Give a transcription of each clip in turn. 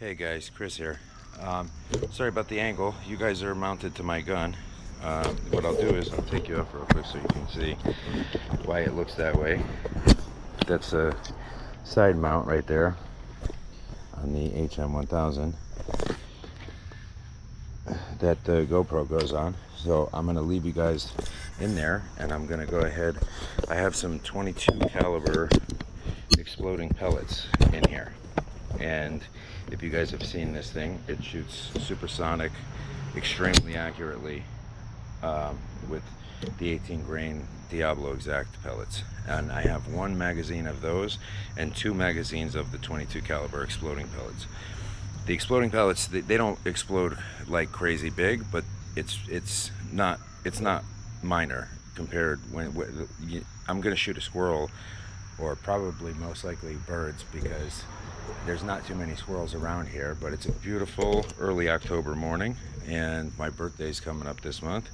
Hey guys, Chris here. Sorry about the angle. You guys are mounted to my gun. What I'll do is I'll take you up real quick so you can see why it looks that way. That's a side mount right there on the HM1000 that the GoPro goes on. So I'm going to leave you guys in there, and I'm going to go ahead. I have some 22 caliber exploding pellets in here. And if you guys have seen this thing, it shoots supersonic extremely accurately with the 18 grain Diablo exact pellets. And I have one magazine of those and 2 magazines of the 22 caliber exploding pellets. The exploding pellets, they don't explode like crazy big, but it's not minor compared I'm going to shoot a squirrel, or probably most likely birds, because there's not too many squirrels around here. But it's a beautiful early October morning, and my birthday's coming up this month,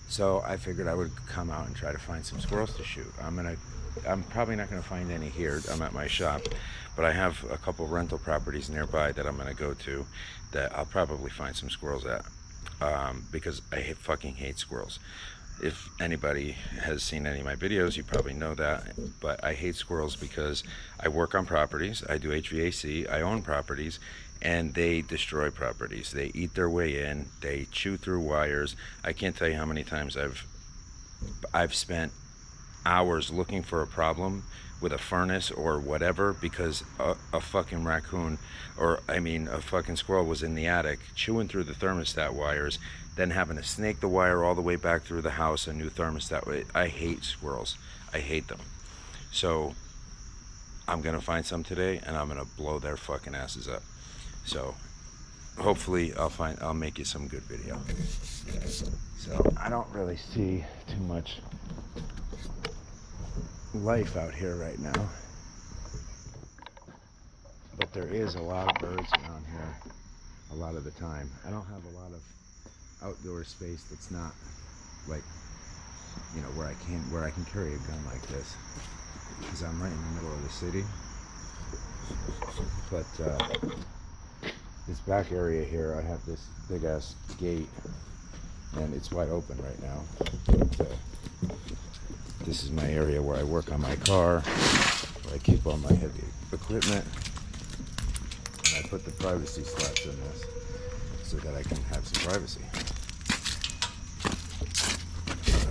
so I figured I would come out and try to find some squirrels to shoot. I'm probably not going to find any here. I'm at my shop, but I have a couple rental properties nearby that I'm going to go to that I'll probably find some squirrels at, because I fucking hate squirrels. If anybody has seen any of my videos, you probably know that, but I hate squirrels because I work on properties, I do HVAC, I own properties, and they destroy properties. They eat their way in, they chew through wires. I can't tell you how many times I've spent hours looking for a problem with a furnace or whatever because a fucking raccoon, or I mean a fucking squirrel, was in the attic chewing through the thermostat wires, then having to snake the wire all the way back through the house, a new thermostat. I hate squirrels. I hate them. So I'm gonna find some today and I'm gonna blow their fucking asses up. So hopefully I'll make you some good video. So I don't really see too much life out here right now, but there is a lot of birds around here a lot of the time. I don't have a lot of outdoor space that's not like, you know, where I can carry a gun like this, because I'm right in the middle of the city. But this back area here, I have this big ass gate and it's wide open right now. This is my area where I work on my car, where I keep all my heavy equipment, and I put the privacy slots in this so that I can have some privacy.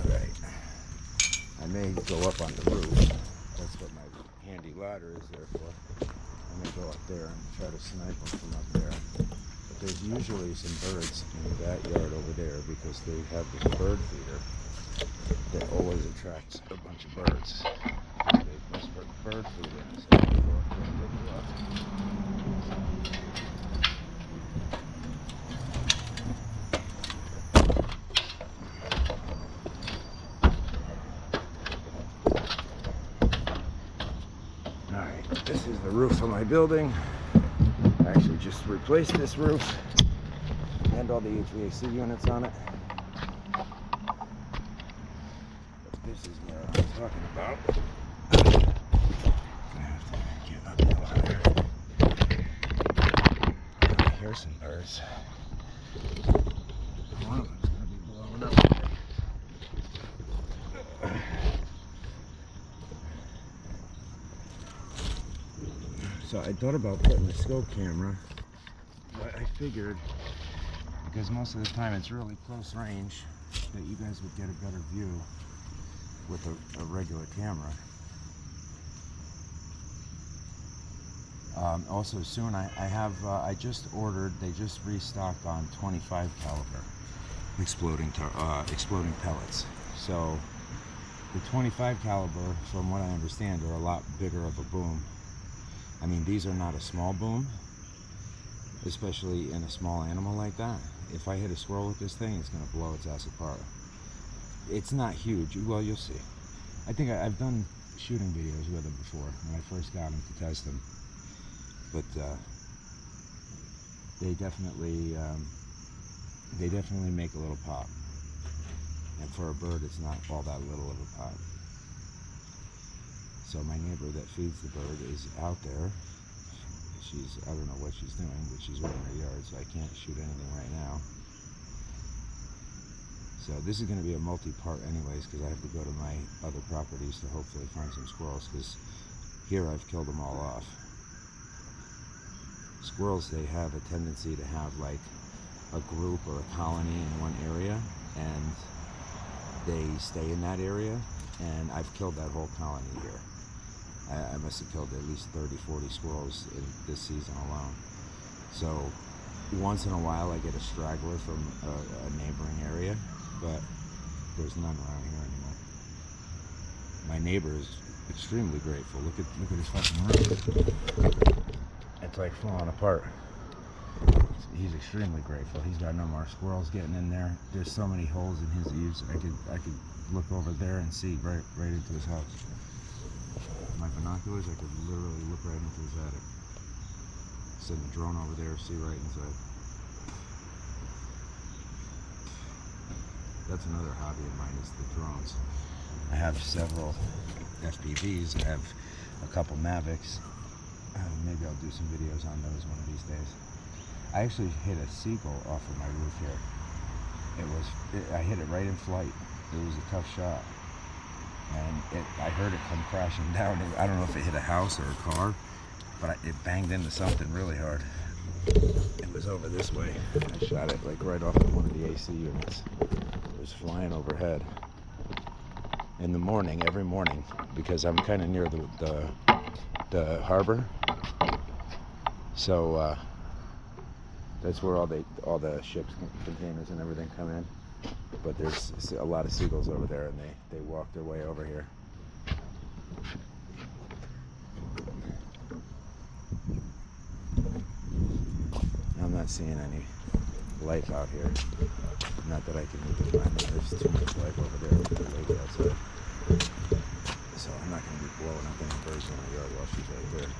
Alright, I may go up on the roof. That's what my handy ladder is there for. I may go up there and try to snipe them from up there. But there's usually some birds in the backyard over there, because they have this bird feeder that always attracts a bunch of birds. They must put bird food in, so they go up there and look it up. Alright, this is the roof of my building. I actually just replaced this roof and all the HVAC units on it. This is where I'm talking about. I have to get up the ladder. I hear some birds. One of them's going to be blowing up. So I thought about putting a scope camera, but I figured, because most of the time it's really close range, that you guys would get a better view with a regular camera. Also soon I just ordered, they just restocked on 25 caliber exploding pellets. So the 25 caliber, from what I understand, are a lot bigger of a boom. I mean, these are not a small boom, especially in a small animal like that. If I hit a squirrel with this thing, it's going to blow its ass apart. It's not huge. Well, you'll see. I think I've done shooting videos with them before when I first got them to test them, but they definitely make a little pop, and for a bird, it's not all that little of a pop. So my neighbor that feeds the bird is out there I don't know what she's doing, but she's right in her yard, so I can't shoot anything right now. So this is going to be a multi-part anyways, because I have to go to my other properties to hopefully find some squirrels, because here I've killed them all off. Squirrels, they have a tendency to have like a group or a colony in one area, and they stay in that area, and I've killed that whole colony here. I must have killed at least 30-40 squirrels in this season alone. So once in a while I get a straggler from a neighboring area, but there's none around here anymore. My neighbor is extremely grateful. Look at his fucking roof. It's like falling apart. He's extremely grateful. He's got no more squirrels getting in there. There's so many holes in his eaves. I could look over there and see right into his house. My binoculars, I could literally look right into his attic. Send the drone over there, see right inside. That's another hobby of mine, is the drones. I have several FPVs. I have a couple Mavics. Maybe I'll do some videos on those one of these days. I actually hit a seagull off of my roof here. I hit it right in flight. It was a tough shot. And I heard it come crashing down. I don't know if it hit a house or a car, but it banged into something really hard. It was over this way. I shot it like right off of one of the AC units. It was flying overhead. In the morning, every morning, because I'm kind of near the harbor, so that's where all the ships, containers, and everything come in. But there's a lot of seagulls over there, and they walk their way over here. I'm not seeing any life out here. Not that I can look at mine. There's too much life over there with the lady outside. So I'm not going to be blowing up any birds in my yard while she's right there.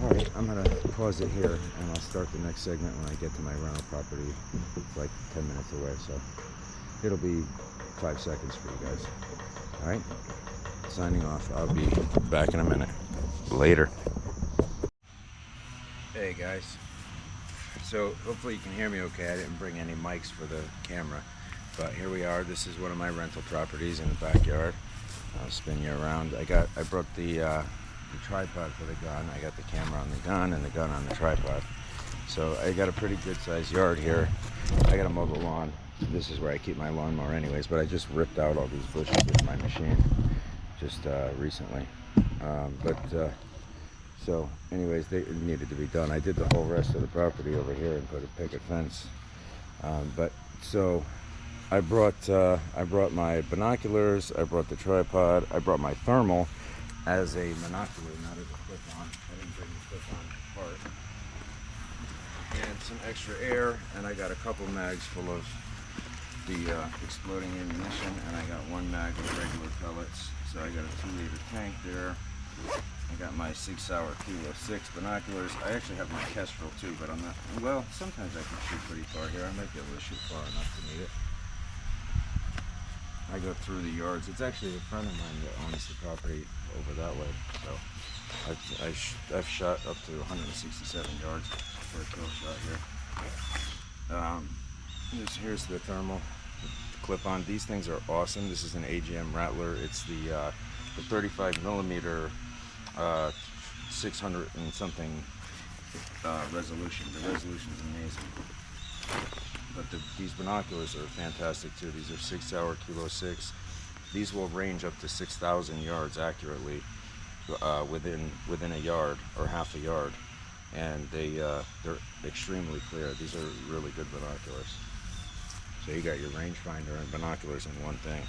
Alright, I'm going to pause it here, and I'll start the next segment when I get to my rental property. It's like 10 minutes away, so it'll be 5 seconds for you guys. Alright, signing off. I'll be back in a minute. Later. Hey guys. So hopefully you can hear me okay. I didn't bring any mics for the camera, but here we are. This is one of my rental properties in the backyard. I'll spin you around. I brought the tripod for the gun. I got the camera on the gun and the gun on the tripod. So I got a pretty good sized yard here. I got a mobile lawn. This is where I keep my lawnmower anyways, but I just ripped out all these bushes with my machine just recently. So anyways, they needed to be done. I did the whole rest of the property over here and put a picket fence. So I brought my binoculars, I brought the tripod, I brought my thermal as a monocular, not as a clip-on. I didn't bring the clip-on part. And some extra air, and I got a couple mags full of the exploding ammunition, and I got one mag with regular pellets. So I got a 2-liter tank there. I got my 6-hour Kilo 6 binoculars. I actually have my Kestrel too, but I'm not, well, sometimes I can shoot pretty far here. I might be able to shoot far enough to need it. I go through the yards. It's actually a friend of mine that owns the property over that way. So I've shot up to 167 yards for a kill shot here. Here's the thermal clip-on. These things are awesome. This is an AGM Rattler. It's the 35 millimeter 600 and something resolution. The resolution is amazing. But these binoculars are fantastic too. These are 6-hour Kilo 6. These will range up to 6,000 yards accurately within a yard or half a yard, and they're extremely clear. These are really good binoculars. So you got your rangefinder and binoculars in one thing.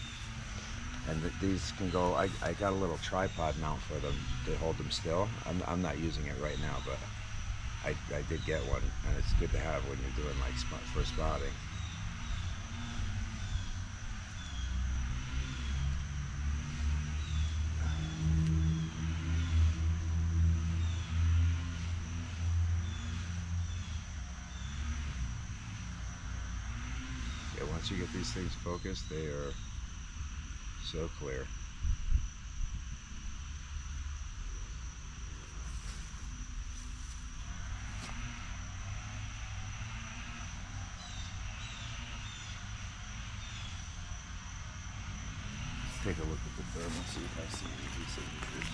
And these can go, I got a little tripod mount for them to hold them still. I'm not using it right now, but I did get one, and it's good to have when you're doing like for spotting. Yeah, once you get these things focused, they are so clear. take a look at the thermal, see if I see any signatures.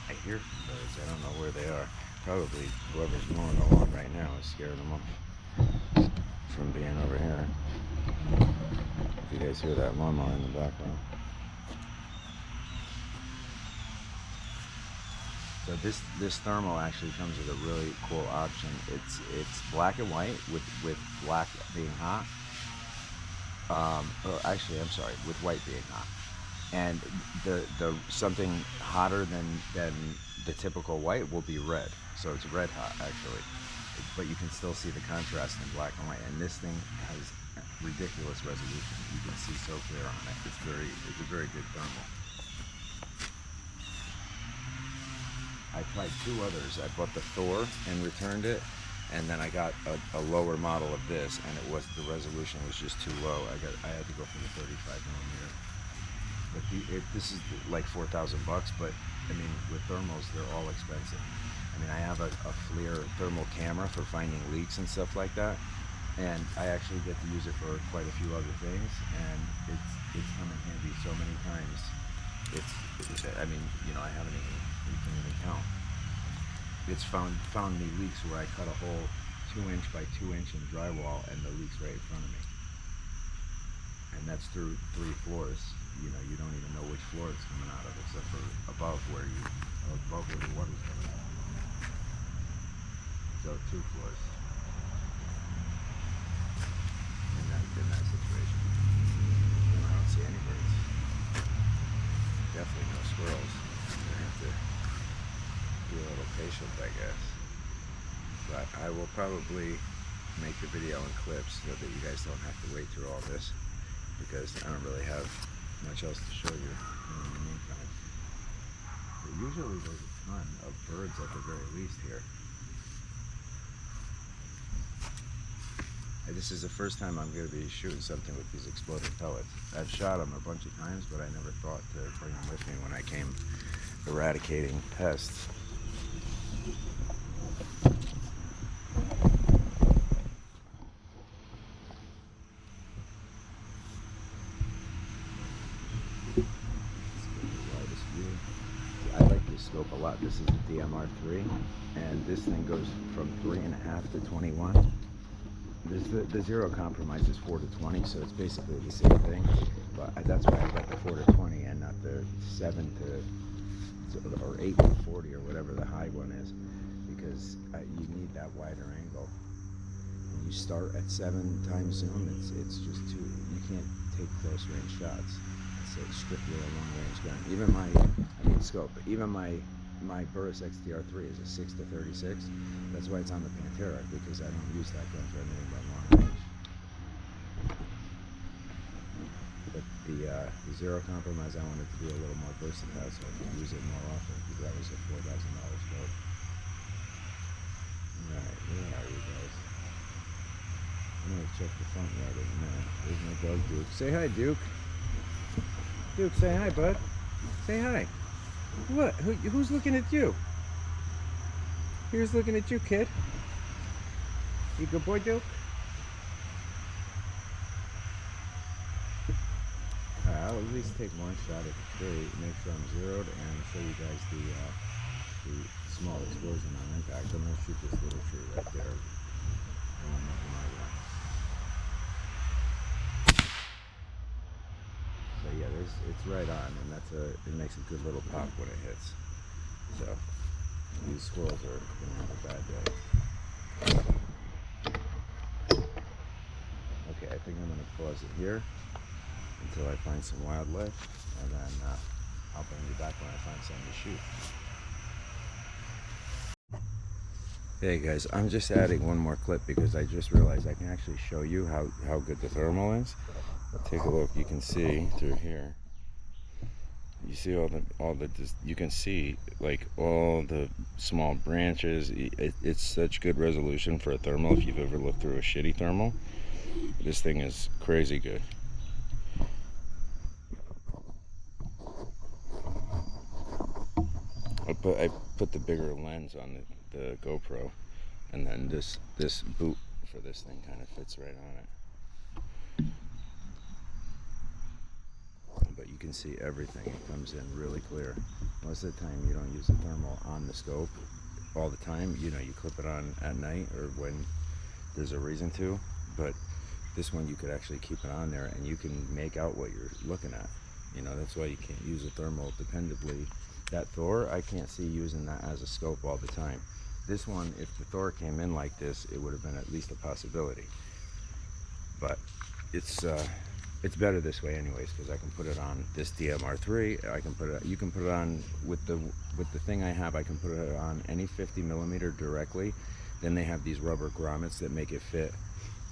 I hear some birds. I don't know where they are. Probably whoever's mowing the lawn right now is scaring them off from being over here. If you guys hear that lawnmower in the background. So this thermal actually comes with a really cool option. It's black and white with black being hot. Or actually, I'm sorry, with white being hot. And the something hotter than the typical white will be red. So it's red hot actually, but you can still see the contrast in black and white. And this thing has ridiculous resolution. You can see so clear on it. It's a very good thermal. I tried two others. I bought the Thor and returned it, and then I got a lower model of this, and the resolution was just too low. I had to go for the 35mm. But this is like $4,000 bucks. But I mean, with thermals, they're all expensive. I mean, I have a FLIR thermal camera for finding leaks and stuff like that, and I actually get to use it for quite a few other things, and it's come in handy so many times. I mean, you know, I haven't even count. It's found me leaks where I cut a hole 2" by 2" in drywall, and the leak's right in front of me. And that's through 3 floors. You know, you don't even know which floor it's coming out of, except for above where the water's coming out. So 2 floors. In that situation. And I don't see any birds. Definitely no squirrels. I have to be a little patient, I guess. But I will probably make the video in clips so that you guys don't have to wait through all this, because I don't really have much else to show you in the meantime. But usually there's a ton of birds at the very least here. And this is the first time I'm going to be shooting something with these exploding pellets. I've shot them a bunch of times, but I never thought to bring them with me when I came eradicating pests. I like this scope a lot. This is a DMR3, and this thing goes from 3.5 to 21. The zero compromise is 4 to 20, so it's basically the same thing. But that's why I got the 4 to 20 and not the 7 to or 8 to 40 or whatever the high one is, because you need that wider angle. When you start at 7 times zoom, it's just too. You can't take close range shots. It's strictly a long range gun. Even my Burris XTR3 is a 6 to 36. That's why it's on the Pantera, because I don't use that gun for anything but long range. But the zero compromise, I wanted to be a little more versatile, so I can use it more often, because that was a $4,000 scope. Alright, where are you guys? I'm gonna check the front yard in a minute. There's my dog Duke. Say hi, Duke. Duke, say hi, bud. Say hi. What? Who's looking at you? Here's looking at you, kid. You good boy, Duke? Alright, I'll at least take one shot at the tree, make sure I'm zeroed, and show you guys the small explosion on impact. I'm going to shoot this little tree right there. So yeah, it's right on, and it makes a good little pop when it hits. So these squirrels are going to have a bad day. Okay, I think I'm going to pause it here until I find some wildlife, and then I'll bring you back when I find something to shoot. Hey guys, I'm just adding one more clip because I just realized I can actually show you how good the thermal is. Take a look. You can see through here. You see you can see like all the small branches. It's such good resolution for a thermal. If you've ever looked through a shitty thermal, this thing is crazy good. I put the bigger lens on the GoPro, and then this boot for this thing kind of fits right on it. But you can see everything. It comes in really clear. Most of the time you don't use the thermal on the scope all the time. You know, you clip it on at night or when there's a reason to, but this one you could actually keep it on there and you can make out what you're looking at. You know, that's why you can't use a thermal dependably. That Thor, I can't see using that as a scope all the time. This one, if the Thor came in like this, it would have been at least a possibility. But it's better this way anyways, because I can put it on this DMR3. I can put it, you can put it on with the thing I have. I can put it on any 50mm directly. Then they have these rubber grommets that make it fit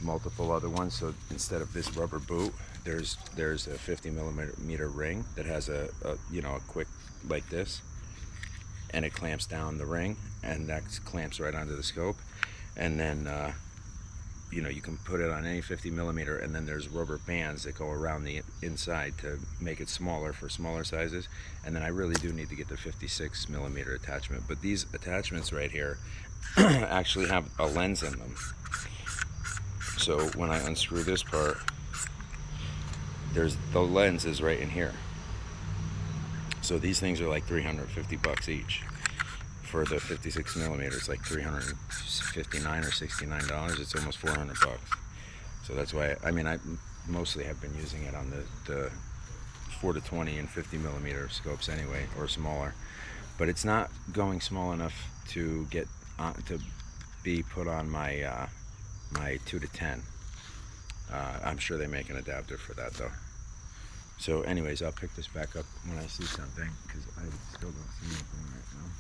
multiple other ones. So instead of this rubber boot, there's a 50mm ring that has a you know, a quick like this, and it clamps down the ring, and that clamps right onto the scope. And then you know, you can put it on any 50mm, and then there's rubber bands that go around the inside to make it smaller for smaller sizes. And then I really do need to get the 56mm attachment, but these attachments right here actually have a lens in them. So when I unscrew this part, there's the lens is right in here. So these things are like 350 bucks each. For the 56mm, it's like $359 or $69. It's almost 400 bucks. So that's why, I mean, I mostly have been using it on the 4 to 20 and 50mm scopes anyway, or smaller. But it's not going small enough to get to be put on my my 2 to 10. I'm sure they make an adapter for that though. So anyways, I'll pick this back up when I see something, because I still don't see anything right now.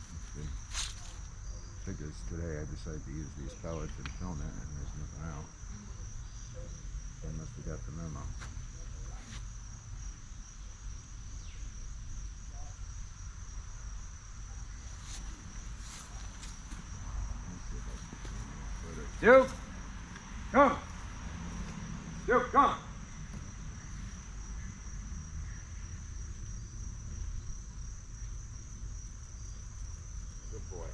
Because today I decided to use these pellets and film it, and there's nothing out. I must have got the memo. Duke! Come! Duke, come! Good boy.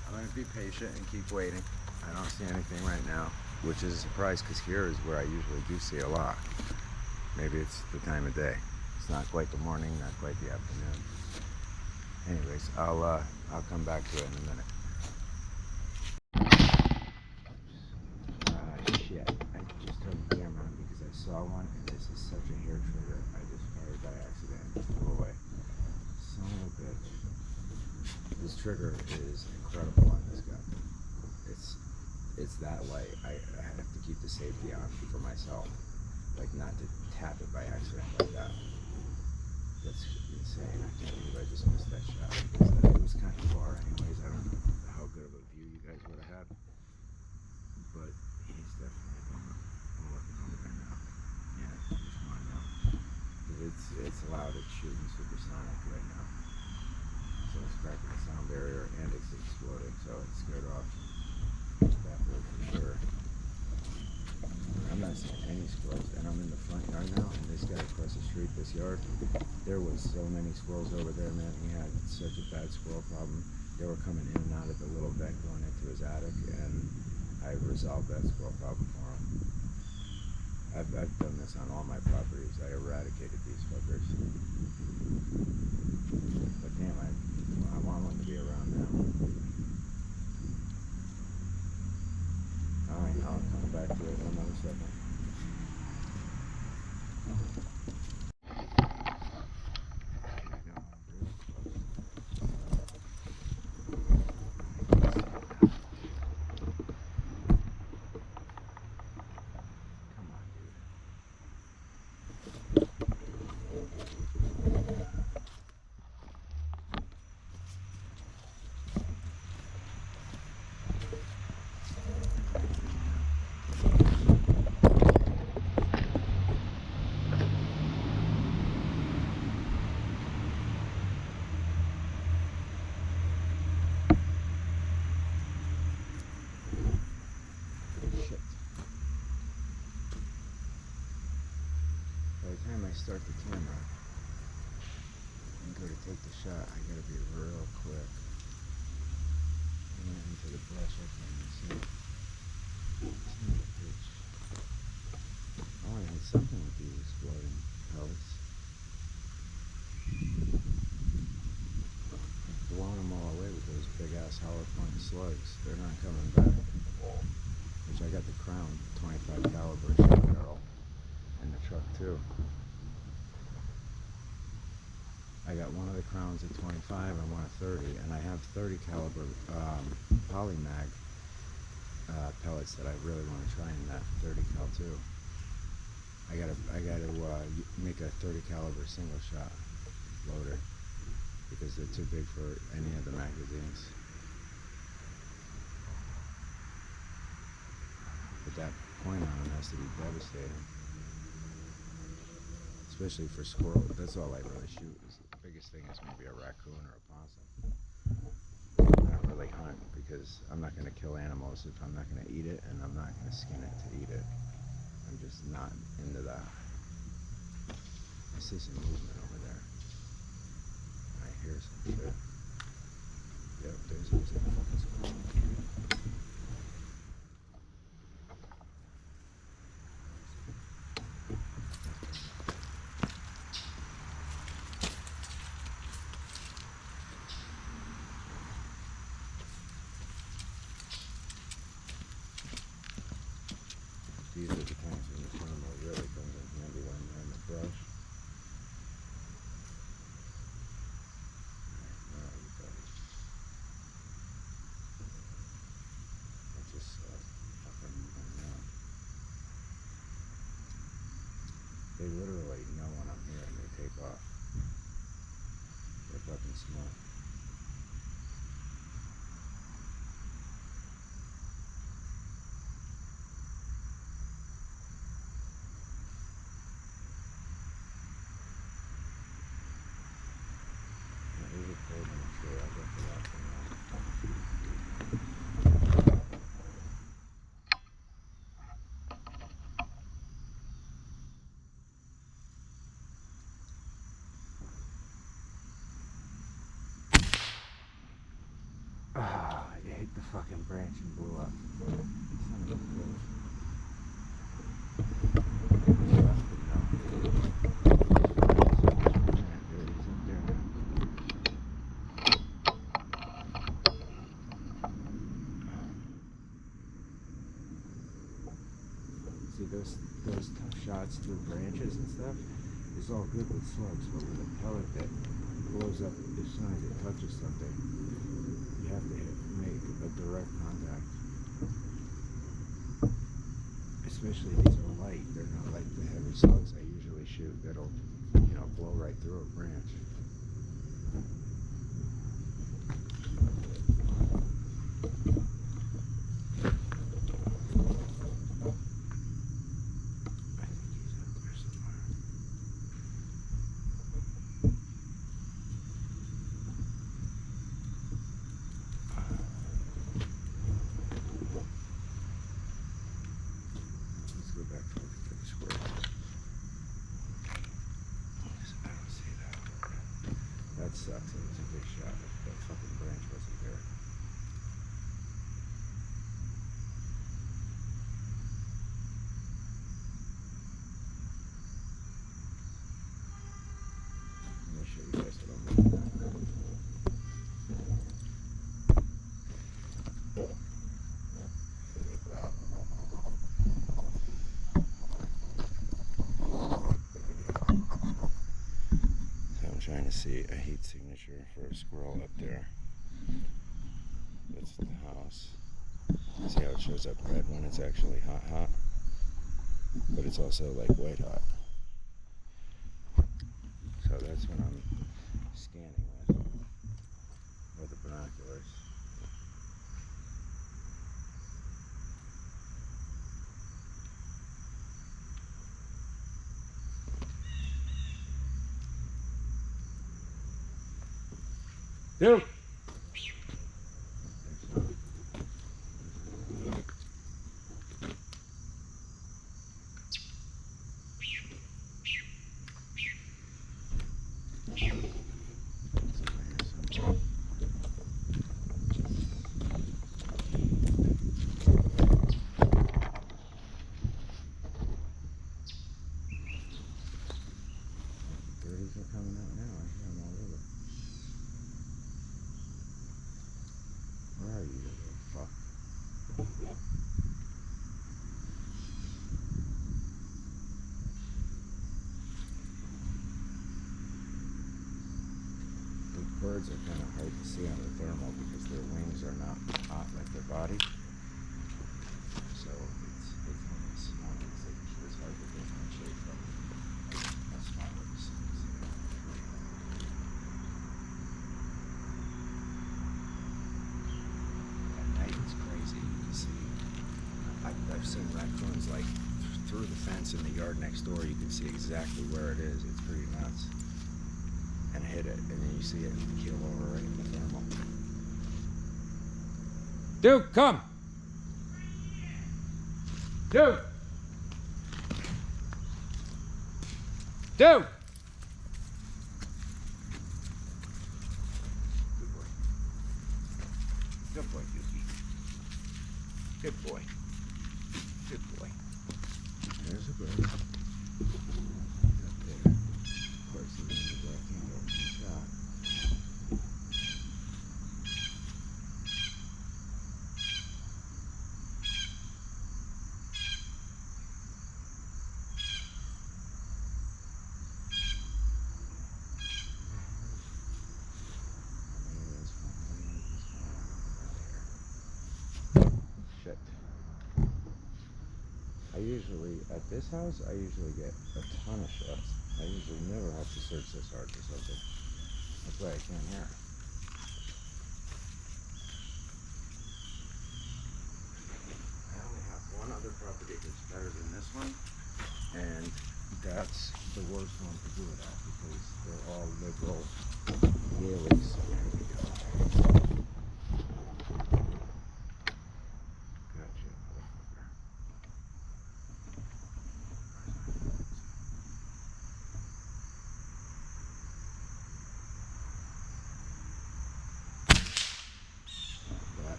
I'm gonna be patient and keep waiting. I don't see anything right now, which is a surprise, because here is where I usually do see a lot. Maybe it's the time of day. It's not quite the morning, not quite the afternoon. Anyways, I'll come back to it in a minute. Shit! I just turned the camera on because I saw one, and this is such a hair trigger. I just fired by accident. Go away, son of a bitch. This trigger is incredible on this gun. It's that light. I have to keep the safety on for myself, like not to tap it by accident like that. That's insane. I can't believe I just missed that shot. It was kind of far anyways. I don't know how good of a view you guys would have had, but he's definitely over there now. Yeah, just one now. It's loud. It's shooting supersonic right now. So it's cracking the sound barrier and it's exploding, so it's scared off that bird for sure. I'm not seeing any squirrels, and I'm in the front yard now, and this guy across the street, this yard, there was so many squirrels over there, man. He had such a bad squirrel problem. They were coming in and out of the little vent going into his attic, and I resolved that squirrel problem for him. I've done this on all my properties. I eradicated these fuckers. But damn, I want one to be around now. Alright, I'll come back to it in another second. start the camera and go to take the shot, I gotta be real quick. I went into the brush, I can't even see it. Son of a bitch. Oh, I had something with these exploding pellets. I've blown them all away with those big ass hollow point slugs. They're not coming back. Which I got the Crown 25 caliber shot barrel in the truck too. I got one of the Crowns at 25 and one at 30, and I have 30 caliber polymag pellets that I really want to try in that 30 cal too. I gotta make a 30 caliber single shot loader because they're too big for any of the magazines. But that point on them has to be devastating, especially for squirrels. That's all I really shoot. The biggest thing is maybe a raccoon or a possum. I don't really hunt because I'm not going to kill animals if I'm not going to eat it, and I'm not going to skin it to eat it. I'm just not into that. I see some movement over there. I hear some shit. Yep, there's a fucking squirrel. These are the times when the camera really comes in handy when you're in the brush. Where are you, buddy? I just saw fucking moving around. They literally know when I'm here and they take off. They're fucking smart. Ah, you hit the fucking branch and blew up. Son of a bitch. See those tough shots through branches and stuff is all good with slugs, but with a pellet that blows up as soon as it touches something, you have to make a direct contact. Especially these are light; they're not like the heavy slugs I usually shoot that'll, blow right through a branch. That sucks. It was a big shot. That fucking branch wasn't there. Let me show you guys what I'm looking at. Trying to see a heat signature for a squirrel up there. That's the house. See how it shows up red when it's actually hot, but it's also like white hot. So that's what I'm scanning with the binoculars. Dude! birds are kind of hard to see on the thermal because their wings are not hot like their body. So it's small. It's hard to differentiate from a smaller species. At night it's crazy. You can see. I've seen raccoons like through the fence in the yard next door. You can see exactly where it is. It's pretty nuts. And hit it, and then you see it keel over right in the thermal. Duke, come! Duke! Duke! Good boy. Good boy, Dukey. Good boy. Good boy. There's a bird. Up there. Of course, he's in the black handle and shot. Shit. I usually, at this house, I usually get a ton of shots. I usually never have to search this hard for something. That's why I came here. I only have one other property that's better than this one, and that's the worst one to do it at because they're all liberal dailies. There we go. Gotcha, motherfucker.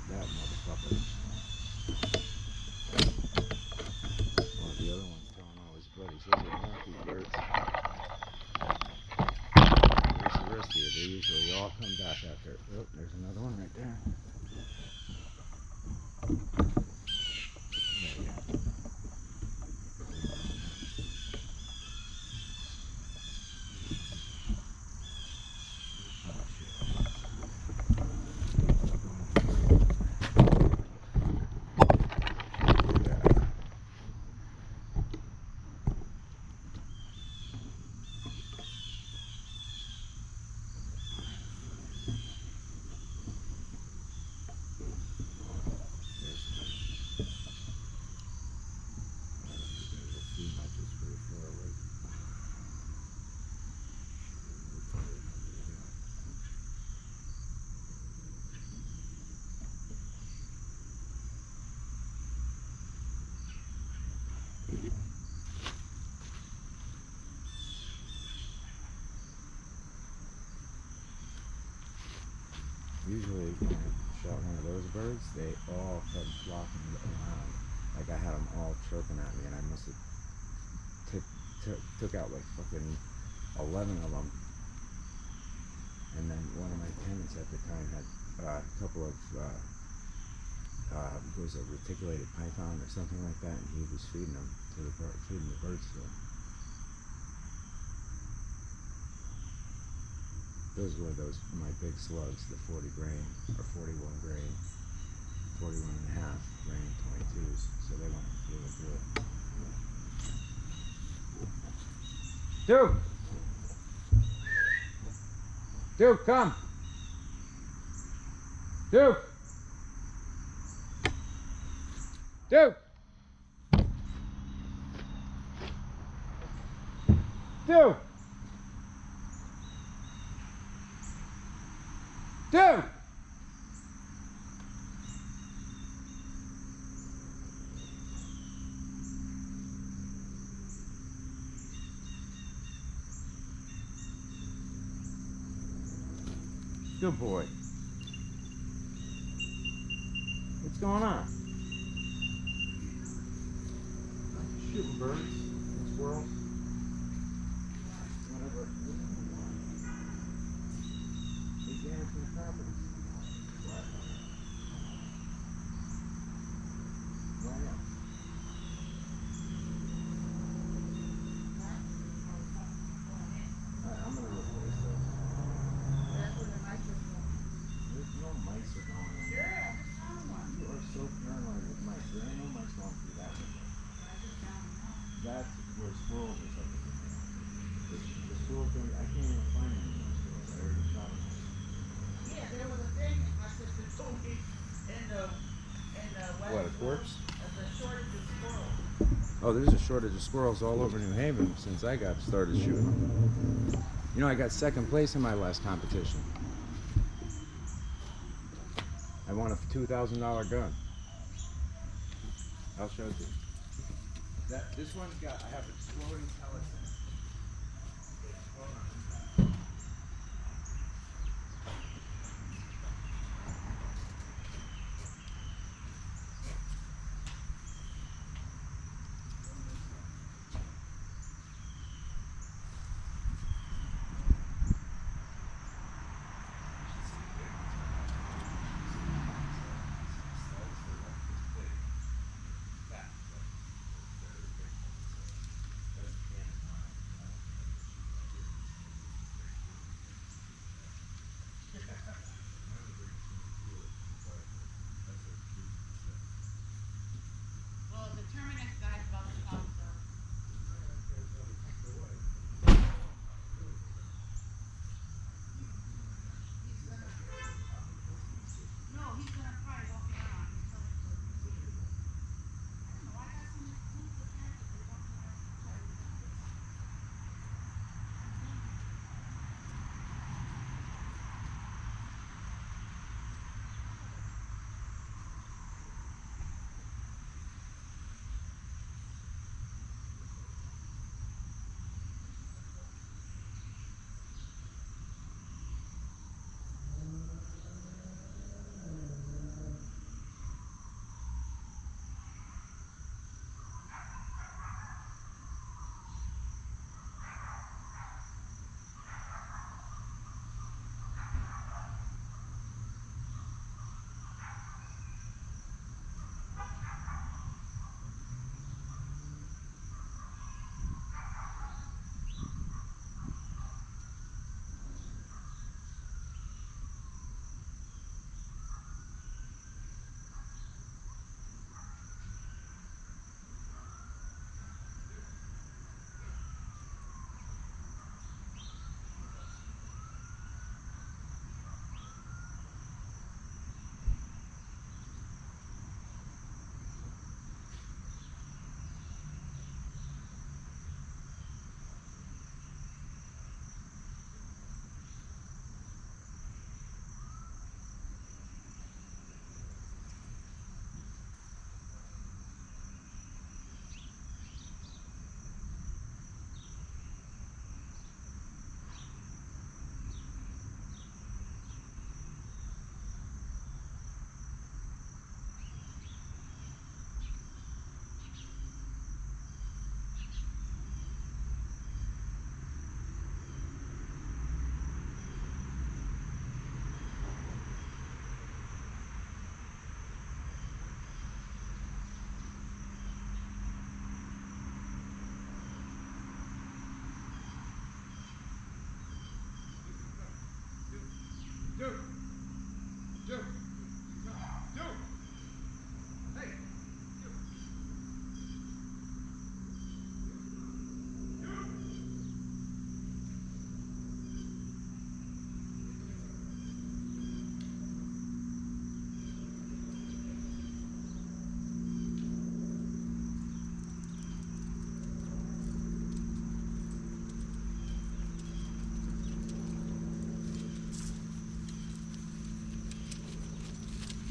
That motherfucker. Well, the other one's telling all his buddies, those are happy birds. There's the rest of you. They usually all come back after. Oh, there's another one right there. There we go. Usually when I shot one of those birds, they all come flocking around. Like I had them all chirping at me, and I must have took out like fucking 11 of them. And then one of my tenants at the time had a couple of, was a reticulated python or something like that, and he was feeding them to the feeding the birds to him. Those were my big slugs, the 40 grain, or 41 grain, 41 and a half grain 22s, so they went through it. Duke! Duke, come! Duke! Duke! Duke! Dude! Good boy. What's going on? Shooting birds and squirrels. Whatever. He's damaging the property. Why not? I'm gonna replace those. What, a corpse? Oh, there's a shortage of squirrels all over New Haven since I got started shooting. You know, I got second place in my last competition. I won a $2,000 gun. I'll show it to you. This one's got, I have exploding pellets in it. They explode on impact. Well, the Terminus guy's about to come, so. No, he's gonna probably walk around. He's telling me. I don't know, I got some group of characters that walk around.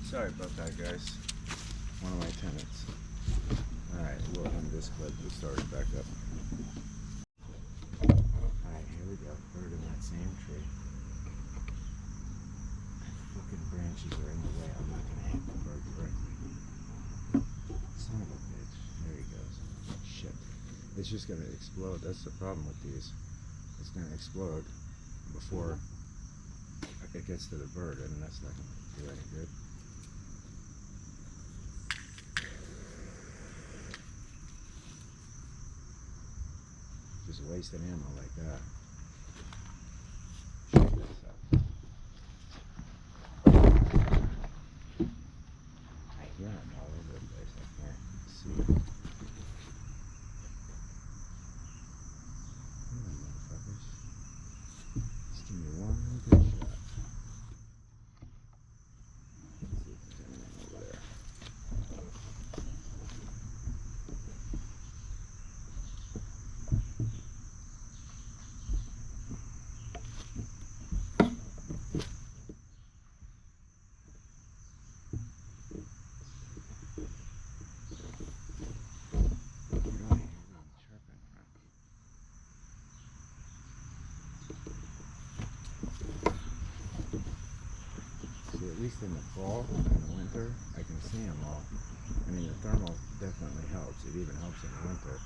Sorry about that, guys. One of my tenants. Alright, we'll end this clip. We'll start it back up. Alright, here we go. Bird in that same tree. Fucking branches are in the way. I'm not gonna hit the bird directly. Son of a bitch. There he goes. Shit. It's just gonna explode. That's the problem with these. It's gonna explode before it gets to the bird, and that's not gonna do any good. Just wasting ammo like that. Check this out. I hear them all over the place. I can't see them. Come on, motherfuckers. Just give me one good shot. Let's see if there's anything over there. least in the fall and the winter, I can see them all. I mean, the thermal definitely helps. It even helps in the winter.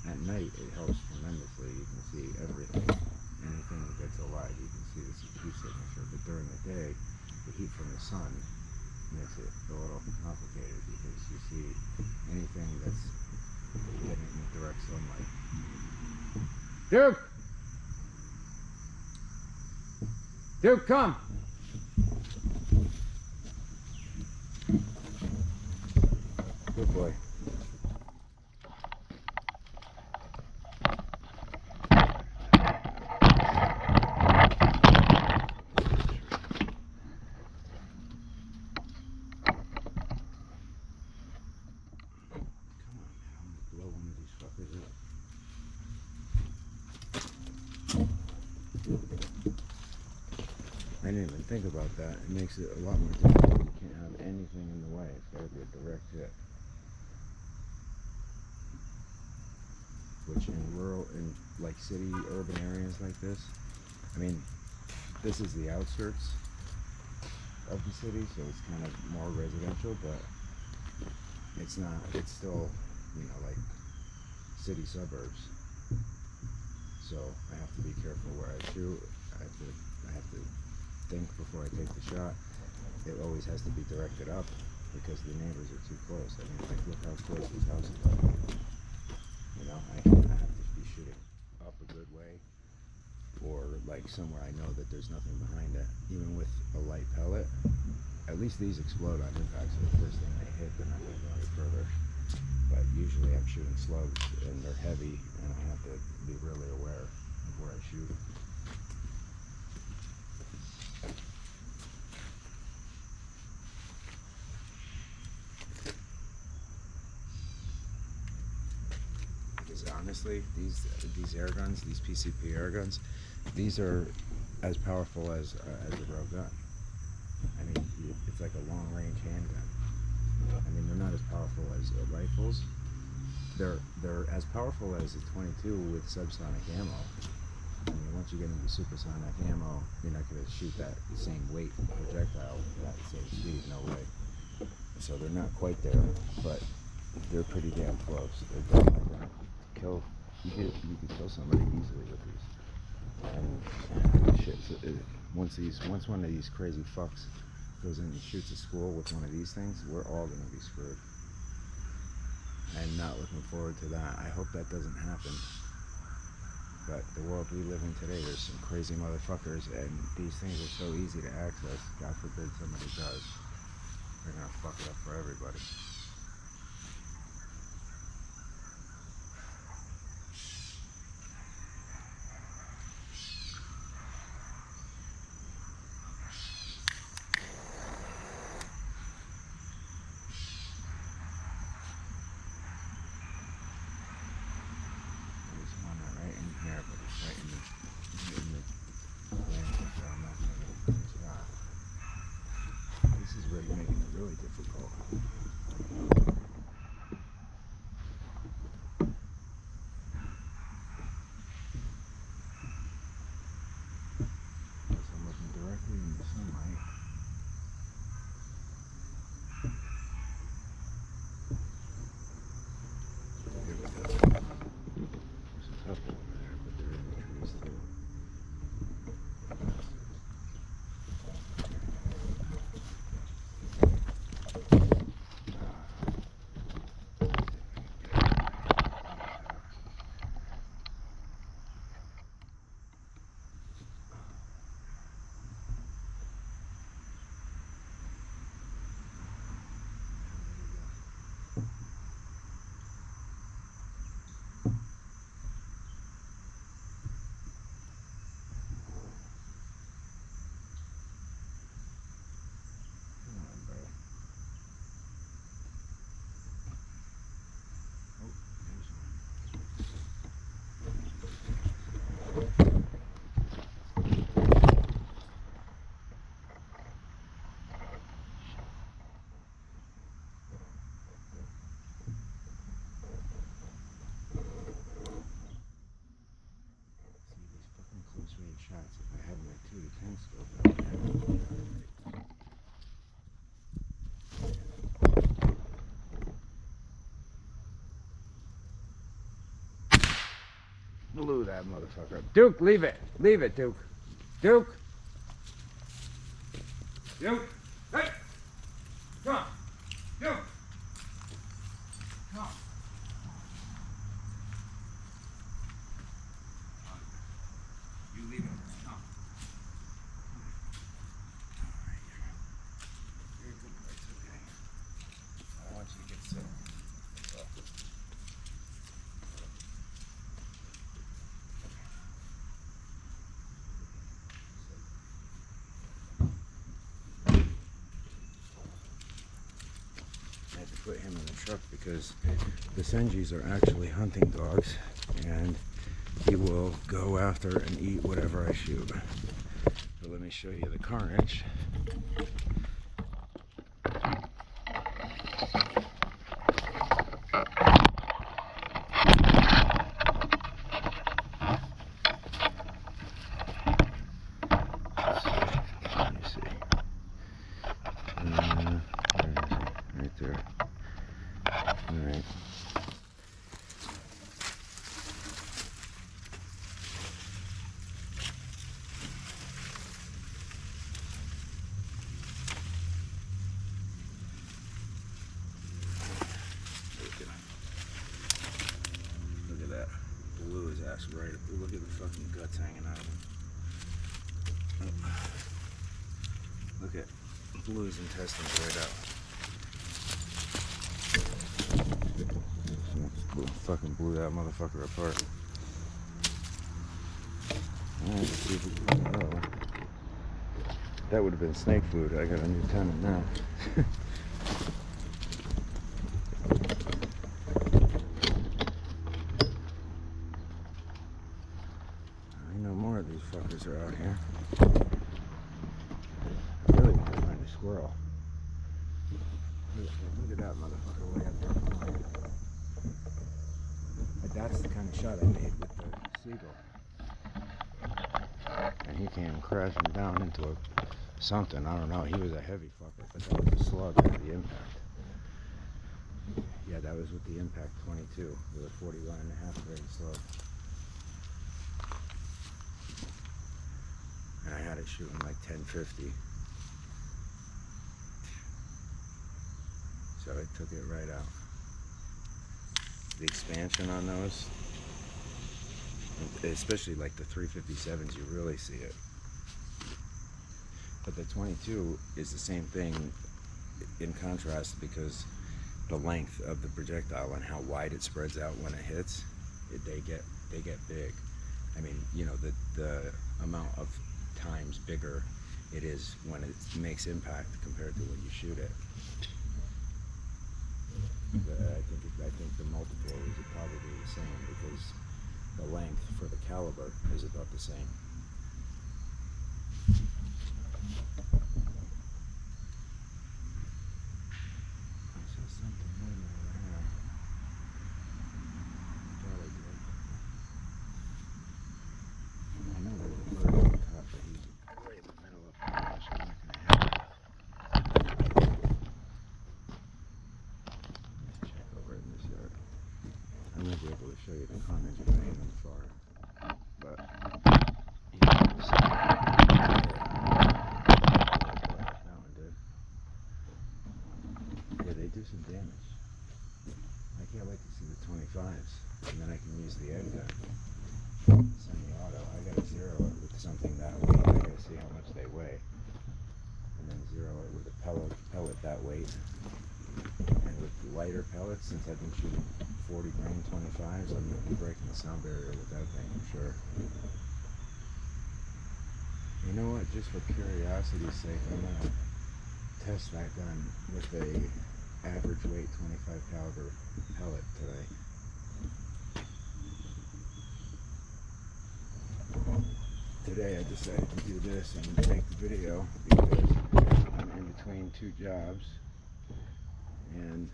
At night, it helps tremendously. You can see everything. Anything that's alive, you can see this heat signature. But during the day, the heat from the sun makes it a little complicated because you see anything that's getting in direct sunlight. Duke! Duke, come! Good boy. I didn't even think about that. It makes it a lot more difficult. You can't have anything in the way. It's got to be a direct hit. Which in rural, in like city, urban areas like this, I mean, this is the outskirts of the city, so it's kind of more residential, but it's not, it's still, you know, like city suburbs. So I have to be careful where I shoot. I have to think before I take the shot. It always has to be directed up because the neighbors are too close. I mean, like, look how close these houses are. You know, I have to be shooting up a good way, or like somewhere I know that there's nothing behind it. Even with a light pellet, at least these explode on impact, so the first thing they hit, they're not going to go any further. But usually I'm shooting slugs and they're heavy, and I have to be really aware of where I shoot. Because honestly, these air guns, these PCP air guns, these are as powerful as a real gun. I mean, it's like a long-range handgun. I mean, they're not as powerful as rifles. They're as powerful as a .22 with subsonic ammo. I mean, once you get into supersonic ammo, you're not going to shoot that same weight projectile with that same speed. No way. So they're not quite there, but they're pretty damn close. They're definitely going to kill. You could kill somebody easily with these. And shit. So once one of these crazy fucks goes in and shoots a school with one of these things, we're all going to be screwed. I'm not looking forward to that. I hope that doesn't happen. But the world we live in today, there's some crazy motherfuckers, and these things are so easy to access. God forbid somebody does. They're going to fuck it up for everybody. This is really making it really difficult. blew that motherfucker up. Duke, leave it. Leave it, Duke. Duke. Duke. Hey. Come on. Duke. Come on. You leave it. Come. Alright. You're a good boy. It's okay. I don't want you to get sick. That's all. I had to put him in the truck because the Basenjis are actually hunting dogs, and he will go after and eat whatever I shoot. So let me show you the carnage. Let me see. Where is he? Right there. Alright. Look at that. Blew his ass right up. Look at the fucking guts hanging out of him. Look at, blew his intestines right out. Fucking blew that motherfucker apart. Alright, let's see if we can go. That would have been snake food. I got a new tenant now. I know more of these fuckers are out here. I really want to find a squirrel. Look at that motherfucker way up there. But that's the kind of shot I made with the seagull. And he came crashing down into something. I don't know. He was a heavy fucker, but that was a slug with the impact. Yeah, that was with the impact 22 with a 41.5 grain slug. And I had it shooting like 1050. So it took it right out. The expansion on those, especially like the 357s, you really see it. But the 22 is the same thing in contrast, because the length of the projectile and how wide it spreads out when it hits, they get big. I mean, you know, the amount of times bigger it is when it makes impact compared to when you shoot it. I think the multiple is probably the same, because the length for the caliber is about the same. I saw something moving over here. I thought I did. I know there's a bird on the top, but he's way in the middle of the bush. I'm not going to have it. Check over in this yard. I'm going to be able to show you the carnage if I aim far. But that one did. Yeah, they do some damage. I can't wait to see the 25s, and then I can use the egg gun. Semi-auto. I gotta zero it with something that weight. I gotta see how much they weigh, and then zero it with a pellet that weight. And with lighter pellets, since I've been shooting 40 grain 25s, I'm gonna be breaking the sound barrier with that thing, I'm sure. You know what? Just for curiosity's sake, I'm gonna test that gun with a average weight 25 caliber pellet today. Today I decided to do this and make the video because I'm in between two jobs and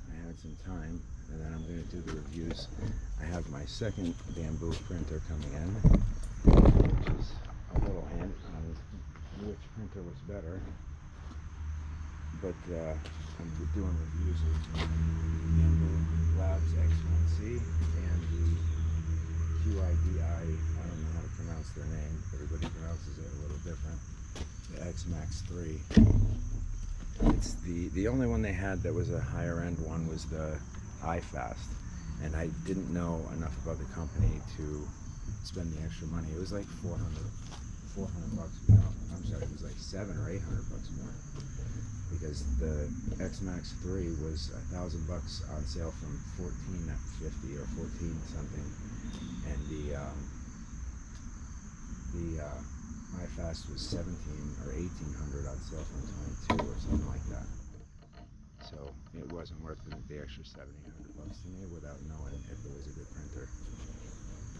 I had some time, and then I'm going to do the reviews. I have my second bamboo printer coming in, which is a little hint on which printer was better. But I'm doing reviews of Bamboo Labs X1C and the QID Max 3. It's the only one they had that was a higher end one was the iFast, and I didn't know enough about the company to spend the extra money. It was like 400 bucks. No, I'm sorry, it was like 700 or 800 bucks more, because the X Max 3 was $1,000 on sale from 1450 or 14 something, and the iFast was 17 or 1800 on sale from 22 or something like that. So it wasn't worth the extra 700 bucks to me without knowing if it was a good printer.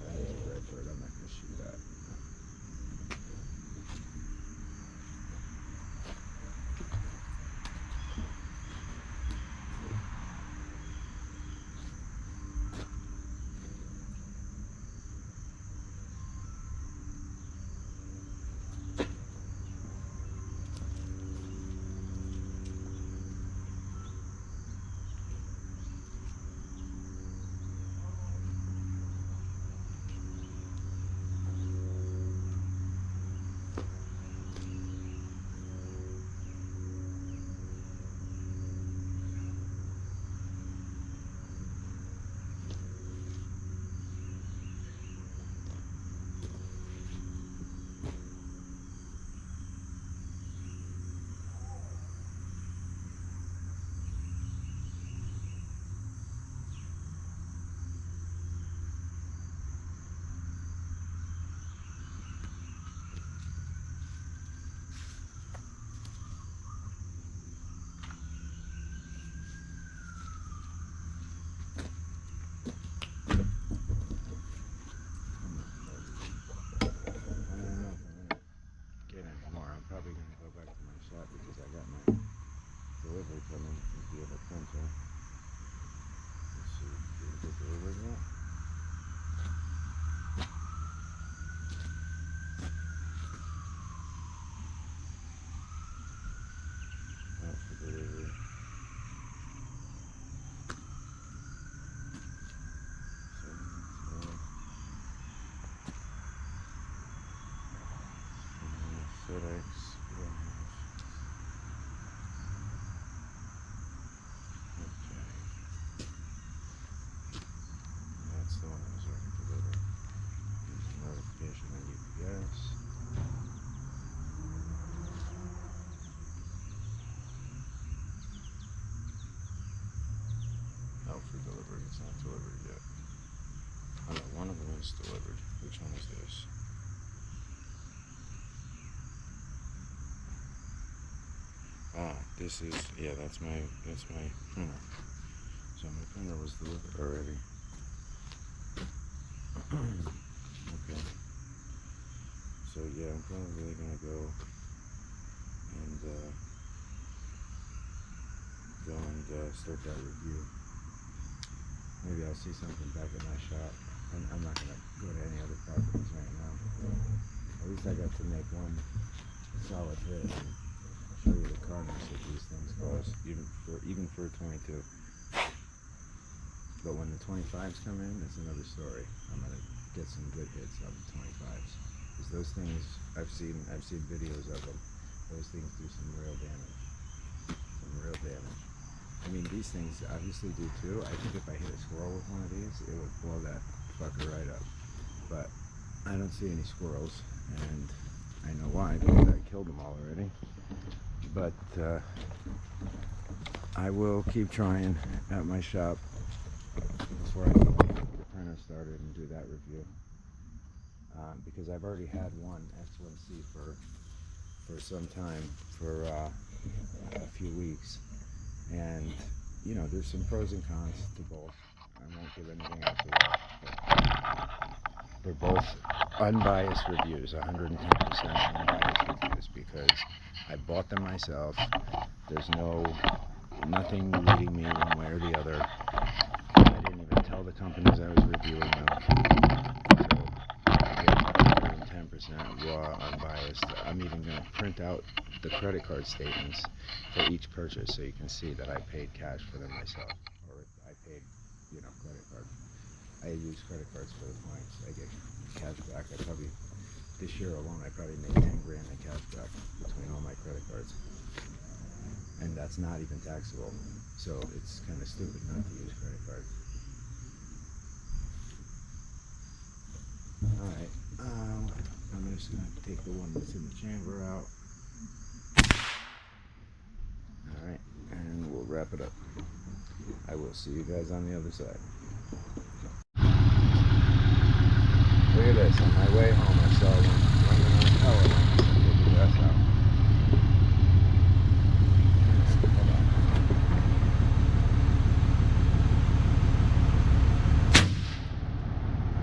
That is a red bird. I'm not going to shoot that. I'm probably going to go back to my shop because I got my delivery coming with the other printer. Let's see, did it get delivered yet? Out for delivery. FedEx. That's the one that was already delivered. There's a notification on UPS. Out for delivery. It's not delivered yet. Oh no, one of them is delivered. Which one is this? Ah, this is, yeah, that's my printer. So my printer was delivered already. Okay. So yeah, I'm probably gonna go and start that review. Maybe I'll see something back at my shop. I'm not gonna go to any other properties right now. At least I got to make one solid hit and show you the carnage that these things cause, even for 22. But when the 25s come in, it's another story. I'm gonna get some good hits on the 25s, because those things I've seen videos of them. Those things do some real damage. I mean, these things obviously do too. I think if I hit a squirrel with one of these, it would blow that fucker right up. But I don't see any squirrels, and I know why, because I killed them all already. But I will keep trying at my shop before I get the printer started and do that review. Because I've already had one X1C for some time, for a few weeks. And, you know, there's some pros and cons to both. I won't give anything else away. They're both unbiased reviews, 110% unbiased reviews, because I bought them myself. There's nothing leading me one way or the other. I didn't even tell the companies I was reviewing them. So, yeah, 110% raw, unbiased. I'm even going to print out the credit card statements for each purchase, so you can see that I paid cash for them myself, or I paid, credit card. I use credit cards for the points. I get cash back. I probably this year alone, I probably made 10 grand in cash back between all my credit cards. And that's not even taxable. So it's kind of stupid not to use credit cards. Alright, I'm just going to take the one that's in the chamber out. Alright, and we'll wrap it up. I will see you guys on the other side. Look at this, on my way home I saw one running on a pellet line. Take the gas out. Hold on.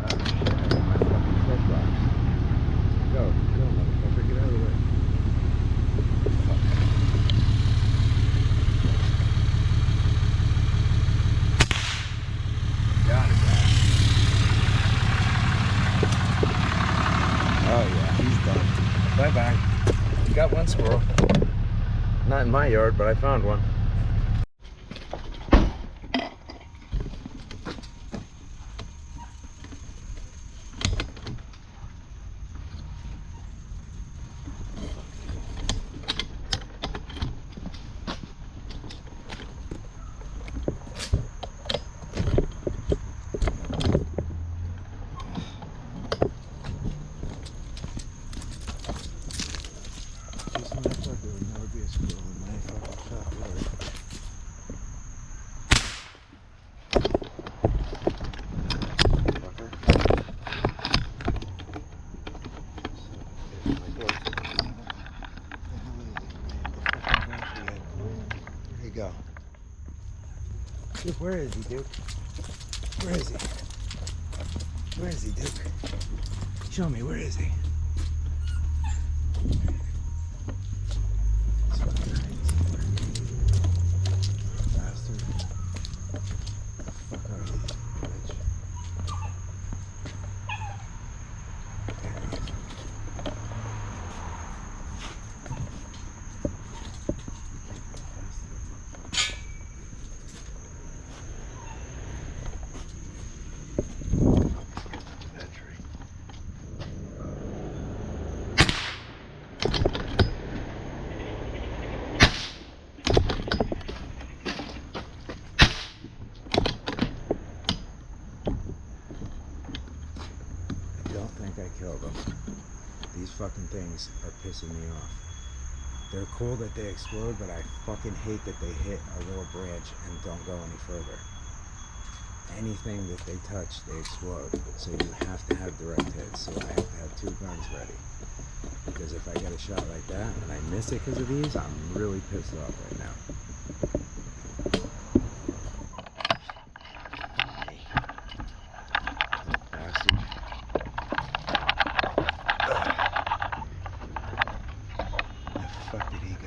Oh shit, I got my fucking truck box. Go, motherfucker, get out of the way. Fuck. Got it, guys. Oh yeah, he's done. Bye-bye. Got one squirrel. Not in my yard, but I found one. Go. Duke, where is he, Duke? Where is he? Where is he, Duke? Show me, where is he? Bastard. The fuck are you, bitch? There he is. I killed them. These fucking things are pissing me off. They're cool that they explode, but I fucking hate that they hit a little branch and don't go any further. Anything that they touch, they explode. So you have to have direct hits. So I have to have 2 guns ready. Because if I get a shot like that and I miss it because of these, I'm really pissed off right now. Fuck did he go?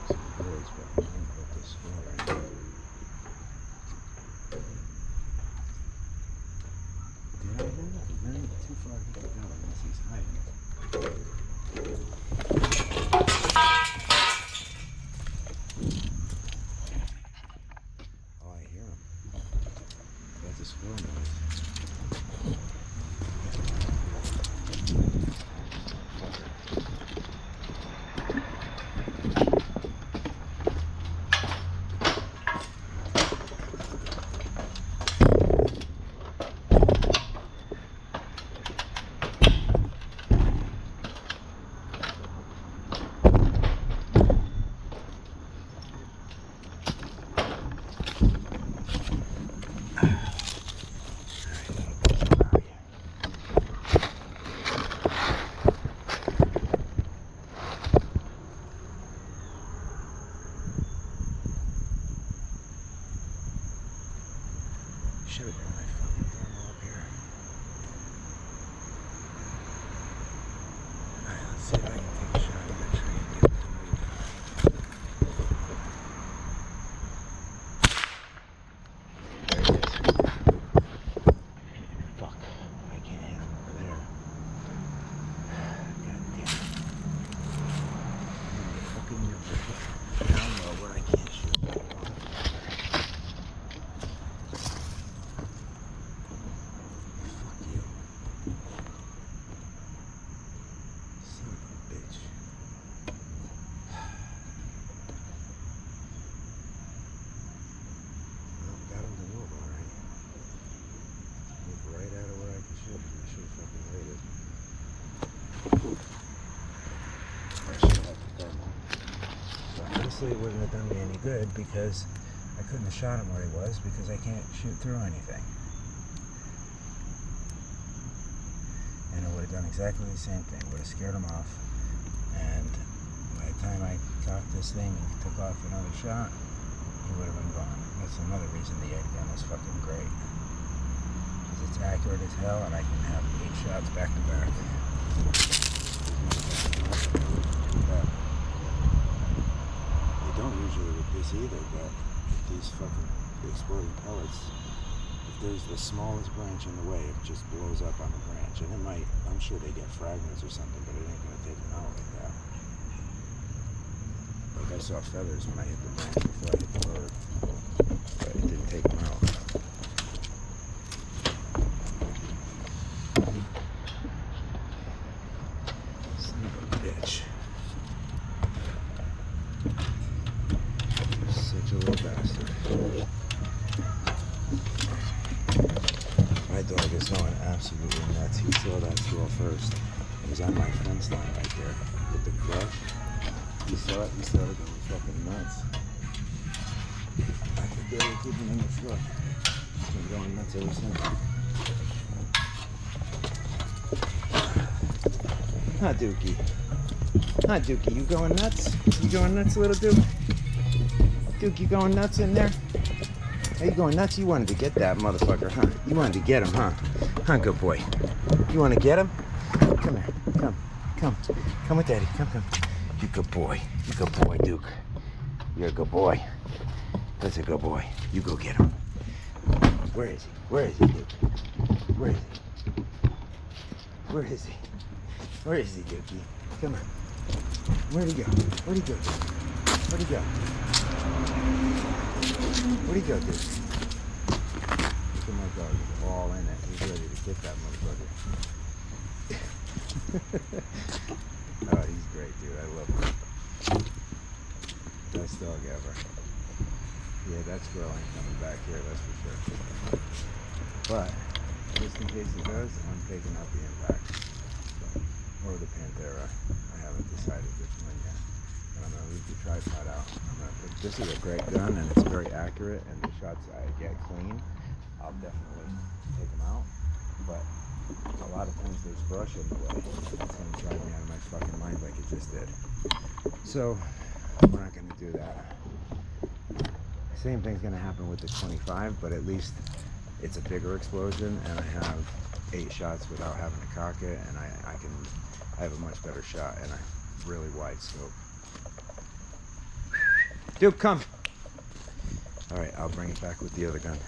Some birds, but I'm gonna put this water in. Did I hear that? No, too far he could go unless he's hiding. Oh, I hear him. That's a squirrel noise. Should have been my fucking thermal up here. Alright, let's see if I can take a shot of that tree and get it to move. There it is. Obviously it wouldn't have done me any good because I couldn't have shot him where he was because I can't shoot through anything. And it would have done exactly the same thing. Would have scared him off. And by the time I cocked this thing and took off another shot, he would have been gone. That's another reason the 8 gun is fucking great. Because it's accurate as hell and I can have 8 shots back to back. They don't usually with this either, but these fucking exploding pellets, if there's the smallest branch in the way, it just blows up on the branch. And it might, I'm sure they get fragments or something, but it ain't gonna take them out like that. Like I saw feathers when I hit the branch before I hit the bird, but it didn't take them out. Son of a bitch. Such a little bastard. My dog is going absolutely nuts. He saw that squirrel first. It was on my fence line right there with the brush. He saw it, he started going fucking nuts. I could barely keep him in the truck. He's been going nuts ever since. Huh, Dookie? Huh, Dookie? You going nuts? You going nuts, little Duke? Duke, you going nuts in there? Are you going nuts? You wanted to get that motherfucker, huh? You wanted to get him, huh? Huh, good boy. You want to get him? Come here. Come. Come. Come with Daddy. Come, come. You good boy. You good boy, Duke. You're a good boy. That's a good boy. You go get him. Where is he? Where is he, Duke? Where is he? Where is he? Where is he, Dukey? Come on. Where'd he go? Where'd he go? Where'd he go? Where'd he go, Duke? Look at my dog. He's all in it. He's ready to get that motherfucker. Oh, he's great, dude. I love him. Best dog ever. Yeah, that squirrel ain't coming back here, that's for sure. But, just in case it does, I'm taking out the impact. Or the Panthera. I haven't decided which one yet. And I'm going to leave the tripod out. This is a great gun, and it's very accurate, and the shots I get clean, I'll definitely take them out. But a lot of times there's brush in the way. It's going to drive me out of my fucking mind like it just did. So, we're not going to do that. Same thing's going to happen with the 25, but at least it's a bigger explosion, and I have 8 shots without having to cock it, and I have a much better shot and a really wide scope. Dude, come! Alright, I'll bring it back with the other gun.